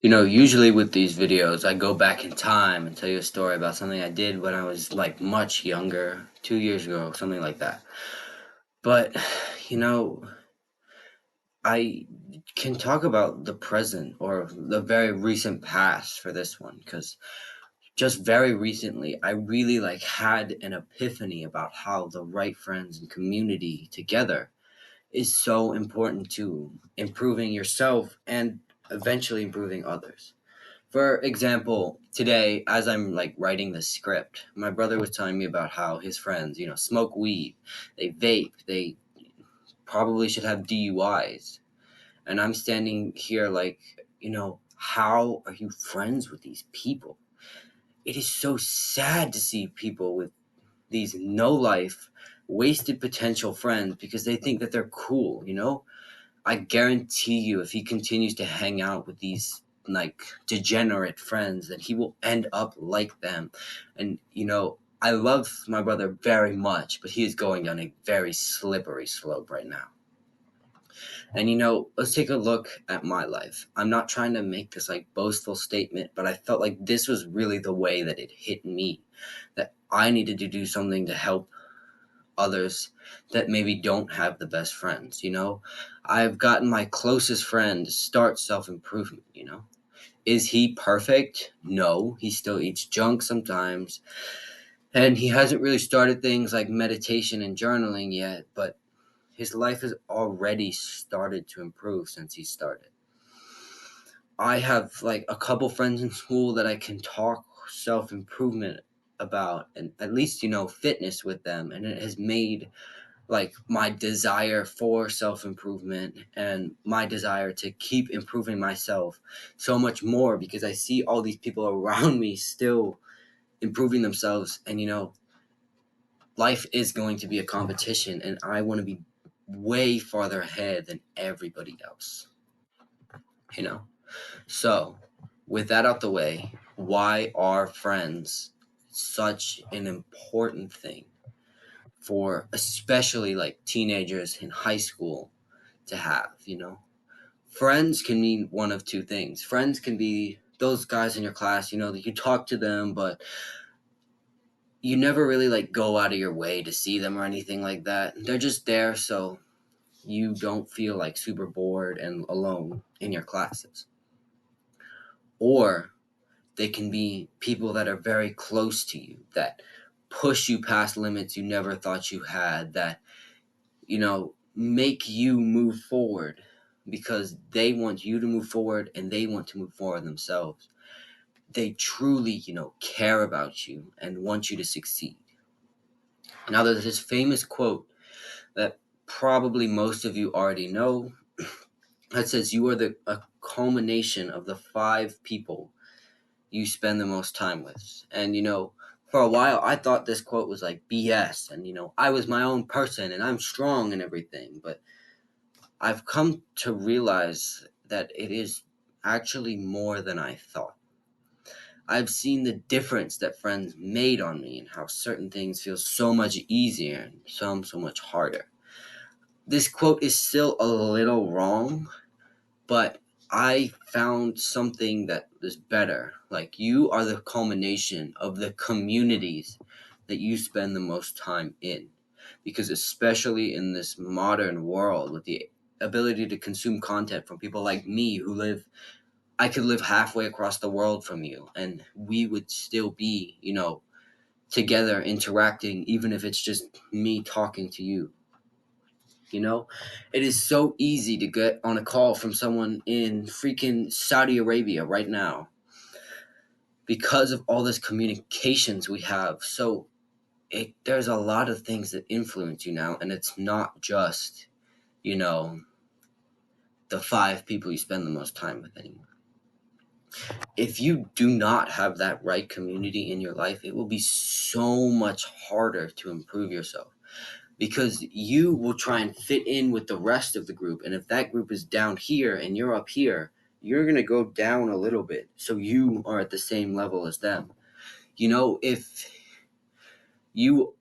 Usually with these videos, I go back in time and tell you a story about something I did when I was like much younger, 2 years ago, something like that. But, you know, I can talk about the present or the very recent past for this one because just very recently, I really had an epiphany about how the right friends and community together is so important to improving yourself and eventually improving others. For example, today, as I'm writing the script, my brother was telling me about how his friends, smoke weed, they vape, they probably should have DUIs. And I'm standing here how are you friends with these people? It is so sad to see people with these no life, wasted potential friends because they think that they're cool. I guarantee you, if he continues to hang out with these degenerate friends, then he will end up like them. And I love my brother very much, but he is going down a very slippery slope right now. And let's take a look at my life. I'm not trying to make this boastful statement, but I felt like this was really the way that it hit me. That I needed to do something to help others that maybe don't have the best friends. I've gotten my closest friend to start self-improvement. Is he perfect? No, he still eats junk sometimes, and he hasn't really started things like meditation and journaling yet, but his life has already started to improve since he started. I have a couple friends in school that I can talk self-improvement about, and at least fitness with them, and it has made my desire for self-improvement and my desire to keep improving myself so much more, because I see all these people around me still improving themselves. And life is going to be a competition, and I want to be way farther ahead than everybody else you know so with that out the way, why are friends such an important thing for especially teenagers in high school to have? Friends can mean one of two things. Friends can be those guys in your class, that you talk to them, but you never really go out of your way to see them or anything like that. They're just there so you don't feel super bored and alone in your classes. Or they can be people that are very close to you, that push you past limits you never thought you had, that make you move forward because they want you to move forward and they want to move forward themselves. They truly, care about you and want you to succeed. Now, there's this famous quote that probably most of you already know that says, "You are a culmination of the five people you spend the most time with." And, for a while, I thought this quote was BS. And, I was my own person and I'm strong and everything. But I've come to realize that it is actually more than I thought. I've seen the difference that friends made on me and how certain things feel so much easier and some so much harder. This quote is still a little wrong, but I found something that is better. You are the culmination of the communities that you spend the most time in. Because especially in this modern world with the ability to consume content from people like me I could live halfway across the world from you and we would still be, together interacting, even if it's just me talking to you. You know, it is so easy to get on a call from someone in freaking Saudi Arabia right now because of all this communications we have. So there's a lot of things that influence you now, and it's not just, you know, the five people you spend the most time with anymore. If you do not have that right community in your life, it will be so much harder to improve yourself because you will try and fit in with the rest of the group. And if that group is down here and you're up here, you're going to go down a little bit so you are at the same level as them. If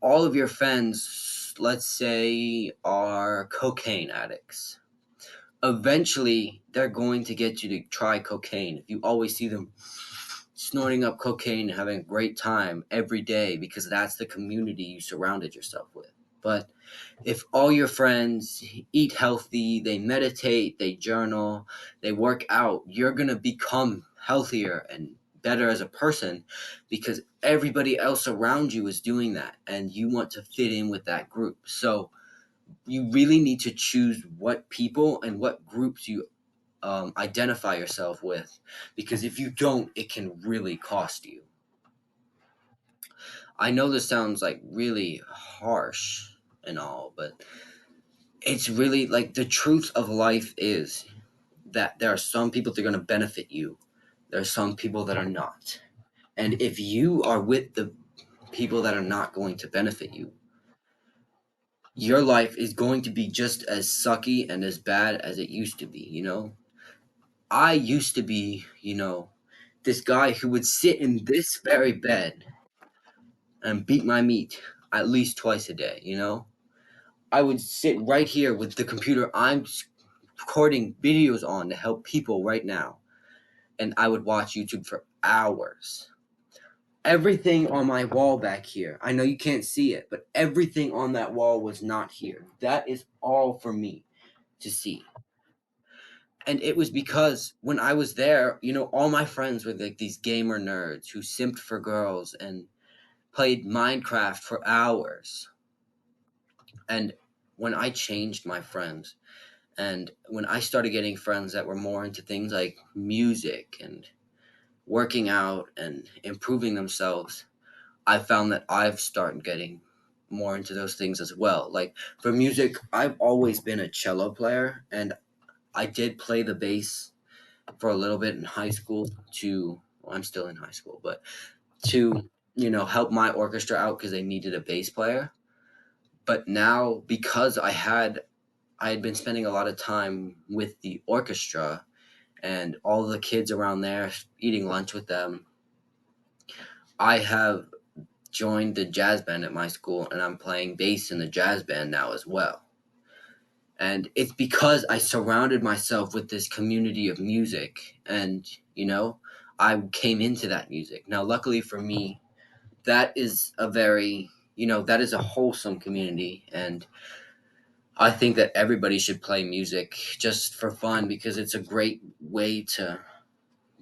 all of your friends, let's say, are cocaine addicts, eventually they're going to get you to try cocaine. If you always see them snorting up cocaine and having a great time every day, because that's the community you surrounded yourself with. But if all your friends eat healthy, they meditate, they journal, they work out, you're going to become healthier and better as a person because everybody else around you is doing that and you want to fit in with that group. So you really need to choose what people and what groups you identify yourself with, because if you don't, it can really cost you. I know this sounds like really harsh and all, but it's really like the truth of life is that there are some people that are going to benefit you. There are some people that are not. And if you are with the people that are not going to benefit you, your life is going to be just as sucky and as bad as it used to be, you know? I used to be, this guy who would sit in this very bed and beat my meat at least twice a day, you know? I would sit right here with the computer I'm recording videos on to help people right now, and I would watch YouTube for hours. Everything on my wall back here, I know you can't see it, but everything on that wall was not here. That is all for me to see. And it was because when I was there, all my friends were like these gamer nerds who simped for girls and played Minecraft for hours. And when I changed my friends, and when I started getting friends that were more into things like music and working out and improving themselves, I found that I've started getting more into those things as well. Like for music, I've always been a cello player, and I did play the bass for a little bit in high school to, well, I'm still in high school, but to, help my orchestra out because they needed a bass player. But now, because I had been spending a lot of time with the orchestra and all the kids around there, eating lunch with them, I have joined the jazz band at my school and I'm playing bass in the jazz band now as well. And it's because I surrounded myself with this community of music, and I came into that music. Now luckily for me, that is a very, that is a wholesome community, and I think that everybody should play music just for fun because it's a great way to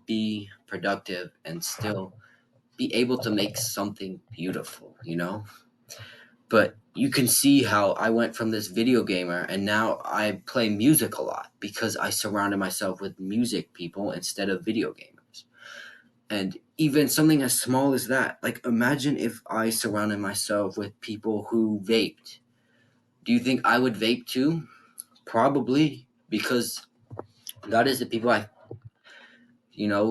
be productive and still be able to make something beautiful. But you can see how I went from this video gamer and now I play music a lot because I surrounded myself with music people instead of video gamers. And even something as small as that, like imagine if I surrounded myself with people who vaped. Do you think I would vape too? Probably, because that is the people I,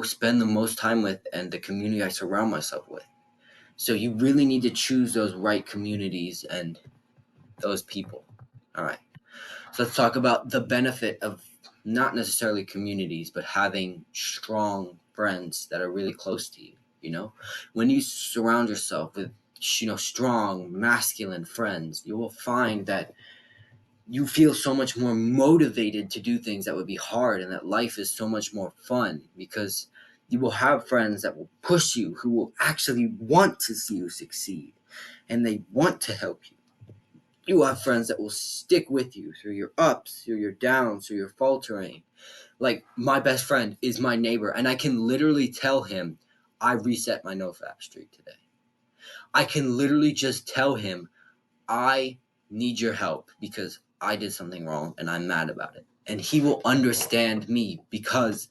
spend the most time with and the community I surround myself with. So you really need to choose those right communities and those people. All right. So let's talk about the benefit of not necessarily communities, but having strong friends that are really close to you. When you surround yourself with, strong, masculine friends, you will find that you feel so much more motivated to do things that would be hard, and that life is so much more fun because you will have friends that will push you, who will actually want to see you succeed and they want to help you. You have friends that will stick with you through your ups, through your downs, through your faltering. Like my best friend is my neighbor, and I can literally tell him I reset my nofap streak today. I can literally just tell him I need your help because I did something wrong and I'm mad about it. And he will understand me because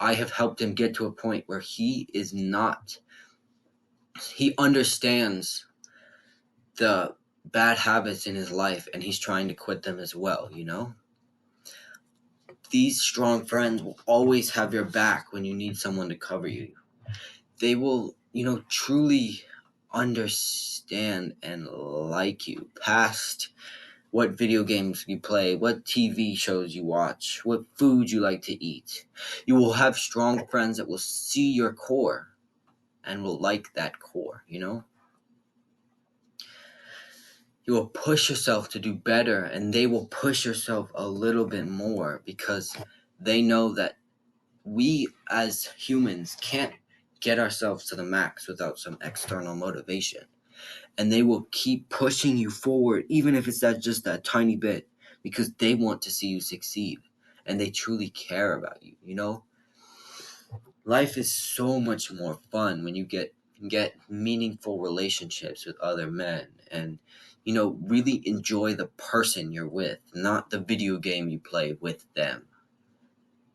I have helped him get to a point where he is not, he understands the bad habits in his life and he's trying to quit them as well. These strong friends will always have your back when you need someone to cover you. They will, truly understand and like you past what video games you play, what TV shows you watch, what food you like to eat. You will have strong friends that will see your core and will like that core. You will push yourself to do better, and they will push yourself a little bit more because they know that we as humans can't get ourselves to the max without some external motivation. And they will keep pushing you forward, even if it's that just that tiny bit, because they want to see you succeed and they truly care about you. Life is so much more fun when you get meaningful relationships with other men, and really enjoy the person you're with, not the video game you play with them.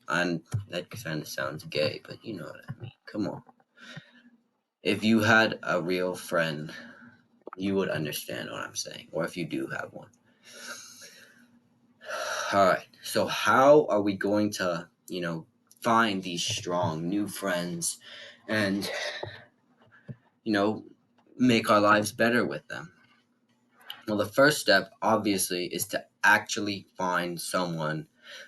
And that kind of sounds gay, but you know what I mean. Come on. If you had a real friend, you would understand what I'm saying, or if you do have one. All right. So how are we going to, find these strong new friends and, you know, make our lives better with them? Well, the first step obviously is to actually find someone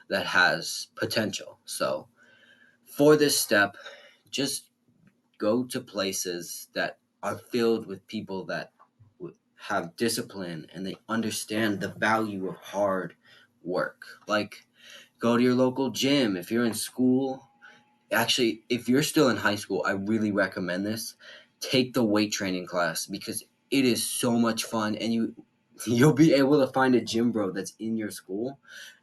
that has potential. So, for this step, just go to places that are filled with people that have discipline and they understand the value of hard work. Like, go to your local gym. If you're in school, actually, if you're still in high school, I really recommend this. Take the weight training class because it is so much fun, and you'll be able to find a gym bro that's in your school,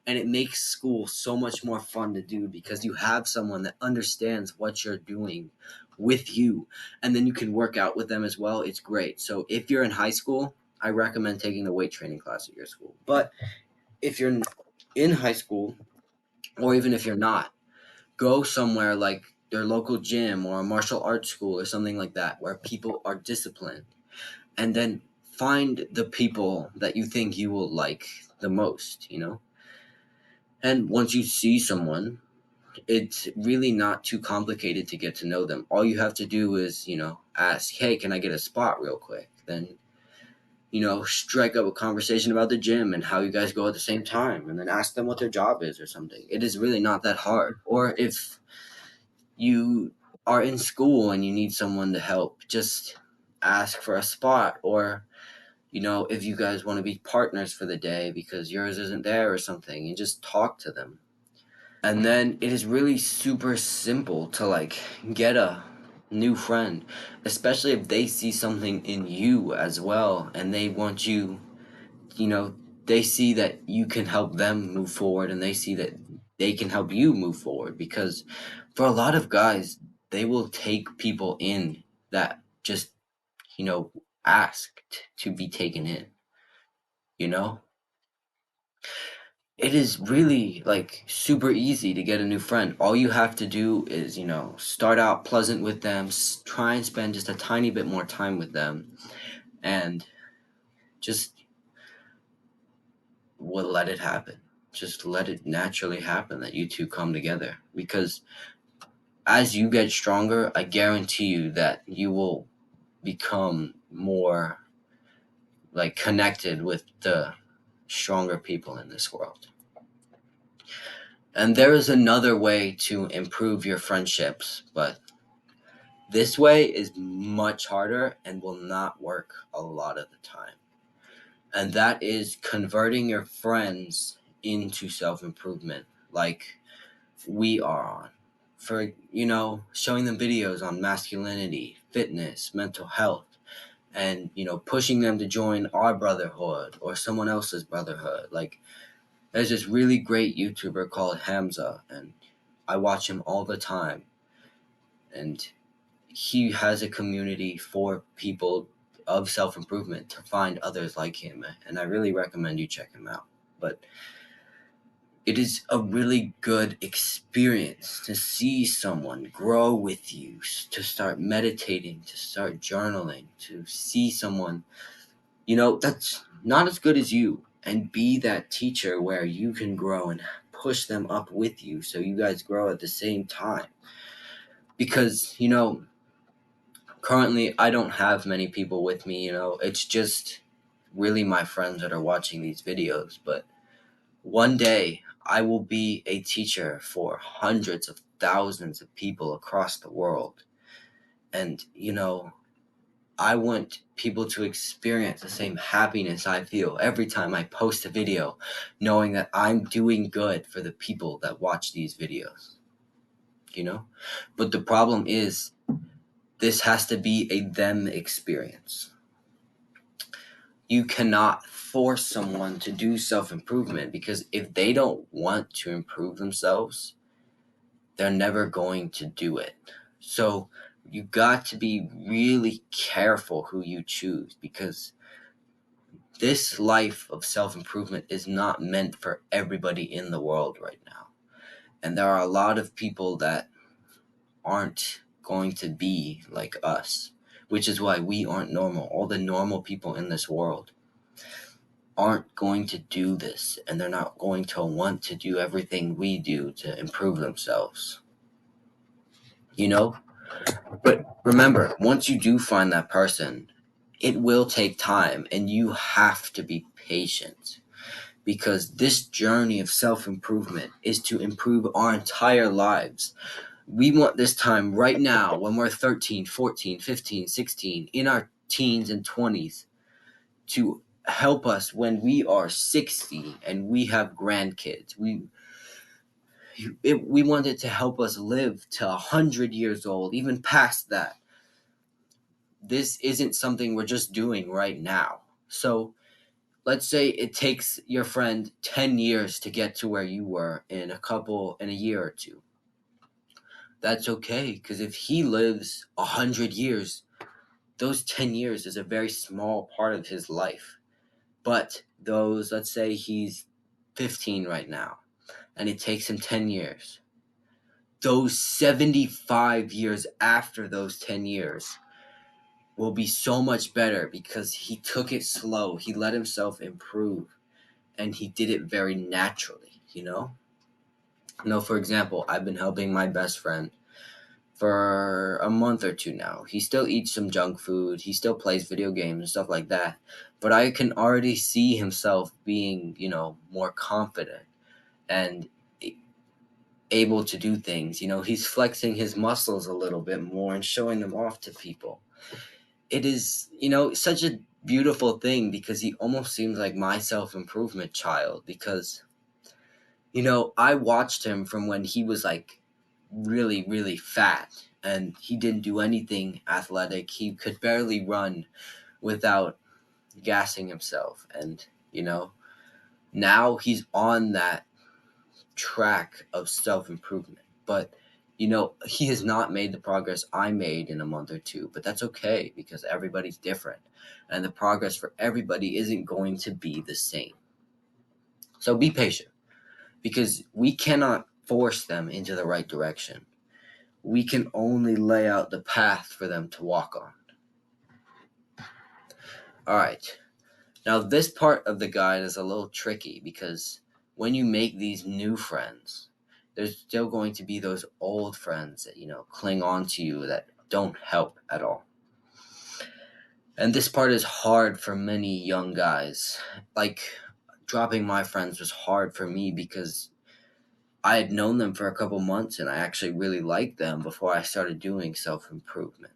and it makes school so much more fun to do because you have someone that understands what you're doing with you, and then you can work out with them as well. It's great. So if you're in high school, I recommend taking the weight training class at your school. But if you're in high school, or even if you're not, go somewhere like their local gym or a martial arts school or something like that where people are disciplined, and then find the people that you think you will like the most. And once you see someone, it's really not too complicated to get to know them. All you have to do is ask, hey, can I get a spot real quick? Then strike up a conversation about the gym and how you guys go at the same time, and then ask them what their job is or something. It is really not that hard. Or if you are in school and you need someone to help, just ask for a spot. Or if you guys want to be partners for the day because yours isn't there or something, you just talk to them. And then it is really super simple to like get a new friend, especially if they see something in you as well and they want you know they see that you can help them move forward, and they see that they can help you move forward. Because for a lot of guys, they will take people in that just you know asked to be taken in. you know it is really like super easy to get a new friend. All you have to do is start out pleasant with them, try and spend just a tiny bit more time with them, and just will let it happen. Just let it naturally happen that you two come together. Because as you get stronger, I guarantee you that you will become more like connected with the stronger people in this world. And there is another way to improve your friendships, but this way is much harder and will not work a lot of the time. And that is converting your friends into self improvement. Like we are on, for showing them videos on masculinity, fitness, mental health, and pushing them to join our brotherhood or someone else's brotherhood. Like there's this really great YouTuber called Hamza, and I watch him all the time, and he has a community for people of self-improvement to find others like him, and I really recommend you check him out. But it is a really good experience to see someone grow with you, to start meditating, to start journaling, to see someone, that's not as good as you, and be that teacher where you can grow and push them up with you so you guys grow at the same time. Because, currently I don't have many people with me, it's just really my friends that are watching these videos. But one day, I will be a teacher for hundreds of thousands of people across the world. And, I want people to experience the same happiness I feel every time I post a video, knowing that I'm doing good for the people that watch these videos, you know? But the problem is, this has to be a them experience. You cannot force someone to do self improvement, because if they don't want to improve themselves, they're never going to do it. So you got to be really careful who you choose, because this life of self improvement is not meant for everybody in the world right now. And there are a lot of people that aren't going to be like us, which is why we aren't normal. All the normal people in this world aren't going to do this, and they're not going to want to do everything we do to improve themselves. You know? But remember, once you do find that person, it will take time, and you have to be patient, because this journey of self improvement is to improve our entire lives. We want this time right now, when we're 13, 14, 15, 16, in our teens and 20s, to help us when we are 60 and we have grandkids. We want it to help us live to 100 years old, even past that. This isn't something we're just doing right now. So let's say it takes your friend 10 years to get to where you were in a year or two. That's okay, because if he lives 100 years, those 10 years is a very small part of his life. But those, let's say he's 15 right now, and it takes him 10 years. Those 75 years after those 10 years will be so much better, because he took it slow, he let himself improve, and he did it very naturally, you know? For example, I've been helping my best friend for a month or two now. He still eats some junk food, he still plays video games and stuff like that. But I can already see himself being, more confident and able to do things. He's flexing his muscles a little bit more and showing them off to people. It is, such a beautiful thing, because he almost seems like my self improvement child. Because, I watched him from when he was like really, really fat, and he didn't do anything athletic. He could barely run without gassing himself. And, now he's on that track of self improvement. But, he has not made the progress I made in a month or two. But that's okay, because everybody's different. And the progress for everybody isn't going to be the same. So be patient, because we cannot force them into the right direction. We can only lay out the path for them to walk on. All right. Now, this part of the guide is a little tricky, because when you make these new friends, there's still going to be those old friends that, cling on to you, that don't help at all. And this part is hard for many young guys. Like, dropping my friends was hard for me, because I had known them for a couple months and I actually really liked them before I started doing self improvement.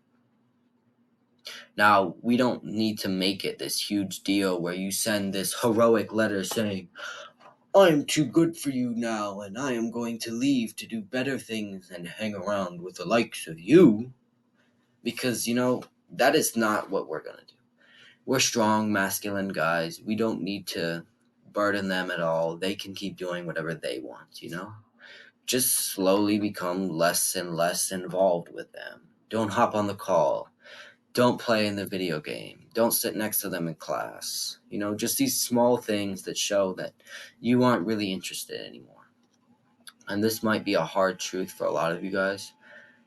Now, we don't need to make it this huge deal where you send this heroic letter saying, I am too good for you now, and I am going to leave to do better things and hang around with the likes of you. Because, that is not what we're going to do. We're strong, masculine guys. We don't need to burden them at all. They can keep doing whatever they want. Just slowly become less and less involved with them. Don't hop on the call. Don't play in the video game. Don't sit next to them in class. Just these small things that show that you aren't really interested anymore. And this might be a hard truth for a lot of you guys,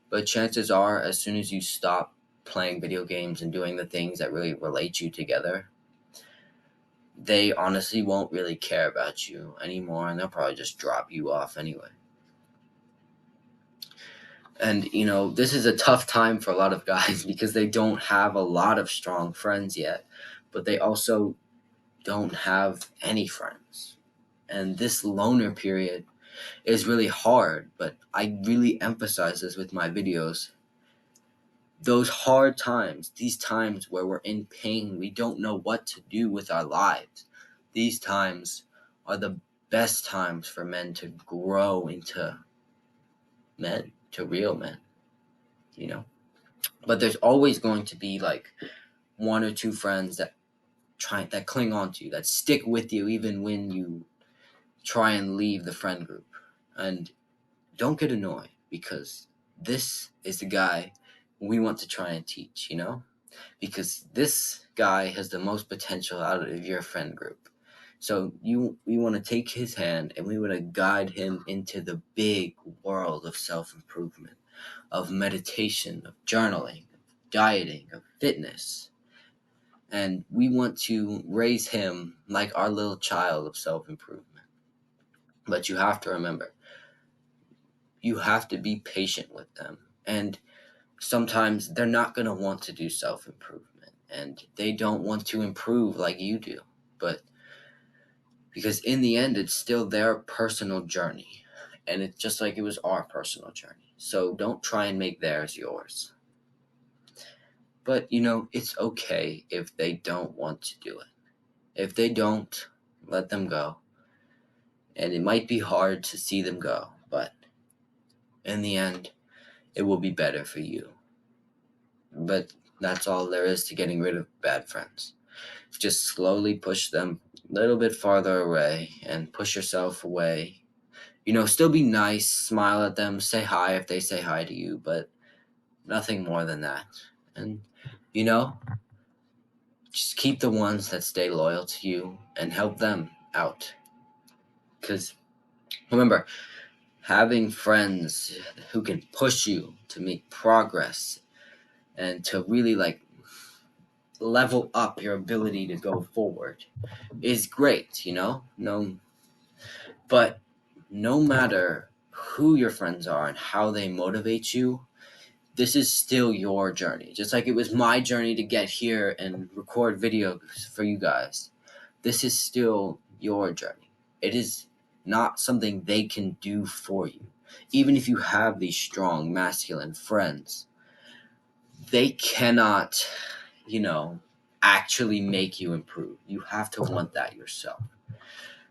but chances are, as soon as you stop playing video games and doing the things that really relate you together, they honestly won't really care about you anymore, and they'll probably just drop you off anyway. And, this is a tough time for a lot of guys because they don't have a lot of strong friends yet, but they also don't have any friends. And this loner period is really hard, but I really emphasize this with my videos. those hard times, these times where we're in pain, we don't know what to do with our lives, these times are the best times for men to grow into men, to real men, you know? But there's always going to be like one or two friends that cling on to you, that stick with you even when you try and leave the friend group. And don't get annoyed, because this is the guy we want to try and teach, because this guy has the most potential out of your friend group. So we want to take his hand and we want to guide him into the big world of self-improvement, of meditation, of journaling, of dieting, of fitness. And we want to raise him like our little child of self-improvement. But you have to remember, you have to be patient with them. And sometimes they're not going to want to do self-improvement, and they don't want to improve like you do. But because in the end, it's still their personal journey, and it's just like it was our personal journey. So don't try and make theirs yours. But it's okay if they don't want to do it. If they don't, let them go. And it might be hard to see them go, but in the end, it will be better for you. But that's all there is to getting rid of bad friends. Just slowly push them a little bit farther away and push yourself away. Still be nice, smile at them, say hi if they say hi to you, but nothing more than that. And, you know, just keep the ones that stay loyal to you and help them out. Because remember, having friends who can push you to make progress and to really like level up your ability to go forward is great, No, but no matter who your friends are and how they motivate you, this is still your journey. Just like it was my journey to get here and record videos for you guys. This is still your journey. It is not something they can do for you. Even if you have these strong masculine friends, they cannot, you know, actually make you improve. You have to want that yourself.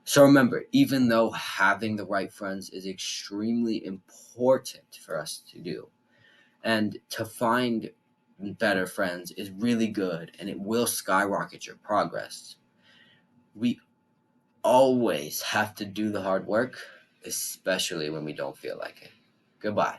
So remember, even though having the right friends is extremely important for us to do, and to find better friends is really good and it will skyrocket your progress, we always have to do the hard work, especially when we don't feel like it. Goodbye.